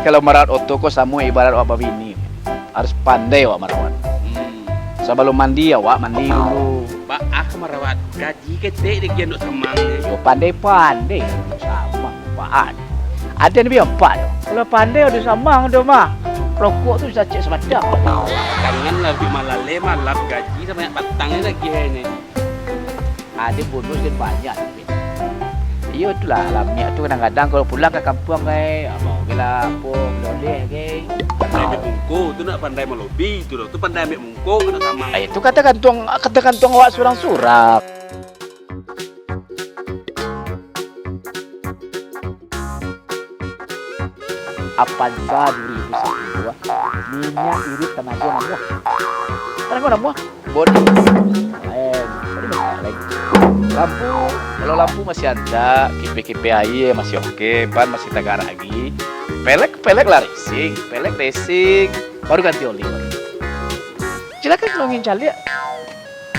kalau merawat oto kok sama ibarat awak bini. Harus pandai awak merawat. Sebelum mandi awak mandi dulu. Pak, aku merawat gaji kete dia untuk semangnya. Yo pandai-pandai sama apaan. Ada yang bilang apa dong? Kalau pandai udah sama udah mah. Rokok tuh bisa cek semadap. Tangan lebih malale malap gaji sama yang batangnya lagi ini. Ada bonus kan banyak. Iya itulah alamnya tuh kadang-kadang kalau pulang ke kampung mau gila pun boleh Pandai ambil mungko, tu nak pandai melobi tu loh. Tu pandai ambil mungko kena sama. Itu kata kantung awak surang-surang. Apanza 2012 minyak irit tenaga namuah. Tenaga namuah. Bodi. Lampu, kalau lampu masih ada, kipe-kipe air masih oke, ban masih tegak lagi. Pelek lah racing, baru ganti oli. Silakan tolongin cali ya.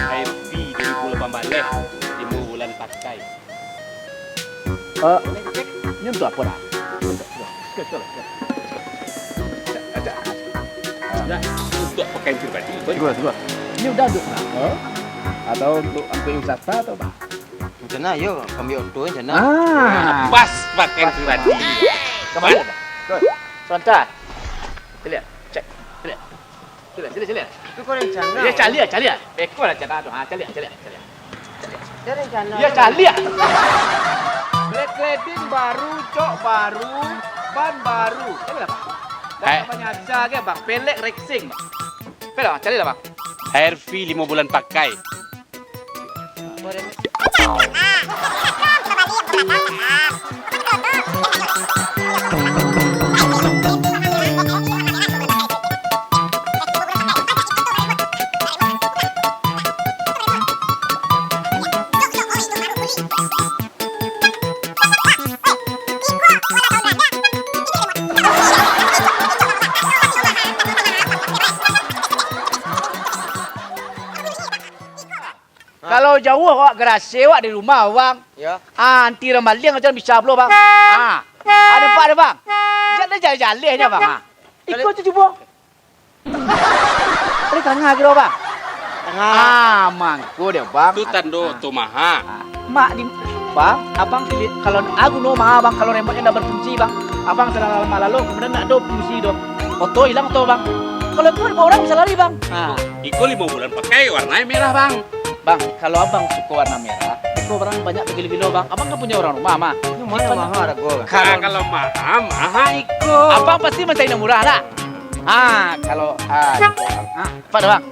Air fee 2018 5 bulan pakai. Ini untuk apa dah? Sudah untuk pakai pribadi. Tunggu. Ini udah untuk apa? Atau untuk wisata atau apa? Jana yo, kami auto jana. Pas pakai pribadi. Kemana? Sebentar. Lihat, cek. Lihat. Itu kau rencana. Ya cali ya. Beko lah cakap tu. Cali. Dia rencana. Ya cali ya. Kredit baru, cok baru, ban baru. Cali lah, Pak. Dah banyak aja ke, Bang. Pelek racing, Bang. Pelek, Bang. Cali lah, Bang. Air fee 5 bulan pakai. Kalau jauh awak gerase awak di rumah awak. Ya. Anti remaling macam bisa belum bang? Ada pak ada bang. Jangan jalan-jalan aja bang. Ikut tu cuba. Ada tengah kira bang. Tengah. Mangko dia bang. Tu tando tu maha. Mak di bang, abang pilih kalau aku no maha bang kalau remote nya dah berfungsi bang. Abang sedang lama lalu kemudian nak do fungsi do. Foto hilang tu bang. Kalau tu orang bisa lari bang. Iko 5 bulan pakai warnanya merah bang. Bang, kalau abang suka warna merah, itu orang banyak begilo-gilo bang. Abang kan punya orang rumah mah. Ini mana mahal harga? Kalau maha iko. Abang pasti mencari yang murah lah. Kalau apa dah bang?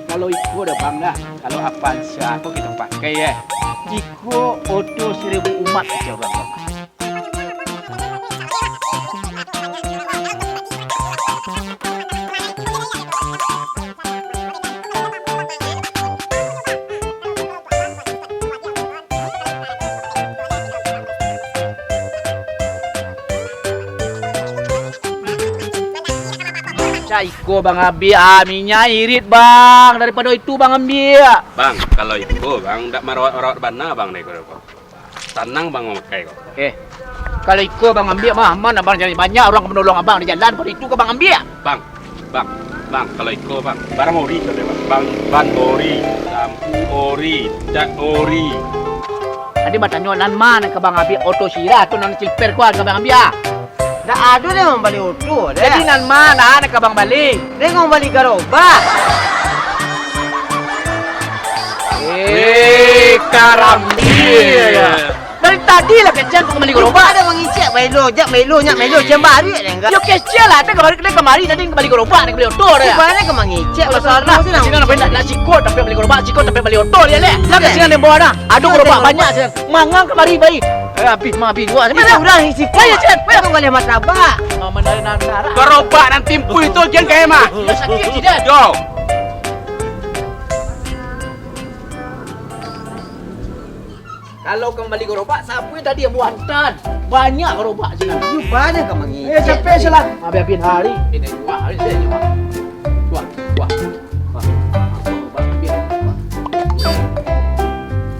Kalau Iko dah bang dah. Kalau Avanza aku kita pakai ya. Iko auto 1000 umat aja bang. Iko bang ambil minyak irit bang daripada itu bang ambil. Bang, kalau itu bang tak merawat bana bang nih kau. Tenang bang memakai kau. Kalau Iko bang ambil mah mana bang jadi banyak orang menolong abang di jalan. Kalau itu ke bang ambil. Bang, kalau Iko bang barang ori tu bang. Ban ori, lampu ori, cat ori. Tadi bertanya nan mana ke bang ambil auto sirah tu nan silper kuat ke bang ambil. Dah ada dia membalik auto. Jadi nan mana nak abang balik? Dia membalik gerobak. Karambil. Dari tadi lah kecil kau kembali gerobak. Ada mengicek melo jembar dia enggak. Yo kecil lah, tapi kemari tadi kembali gerobak, kembali auto dia. Banyak ke mengicek Kalau salah sih nak nak cikot tapi beli gerobak, cikot tapi beli auto dia leh. Lah kesini ada bawa dah. Ada gerobak banyak sih. Mangang kemari bayi. Habis gua. Mana udah isi kau ya cek. Kau boleh martabak. Menara. Gerobak dan timpu itu jangan kayak mah. Sakit tidak. Yo. Kalau kembali gerobak, siapa yang tadi yang buatan? Banyak gerobak sini. You banyak ke mengicek. Capek salah. Habis hari. Ini 2 hari saya cuma. Wah.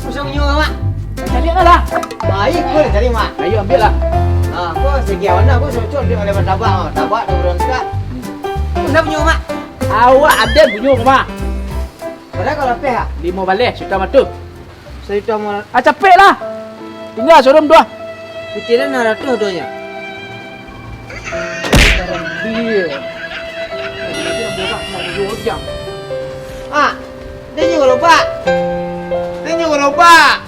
Pusing nyu mak. Cari lah. Baik boleh cari mak. Ayo ambil lah. Aku sekian mana aku cocok dia oleh martabak. Martabak dah orang suka. Unda punya mak. Awak ada punya rumah. Padahal kalau peh ah. 5 balik sudah matu. Saya tahu mau Capek lah. Tinggal showroom dua. pitiran 600 doanya. Dia. Dia murah mau 2 jam. Ah, dia juga lupa. Dia juga lupa.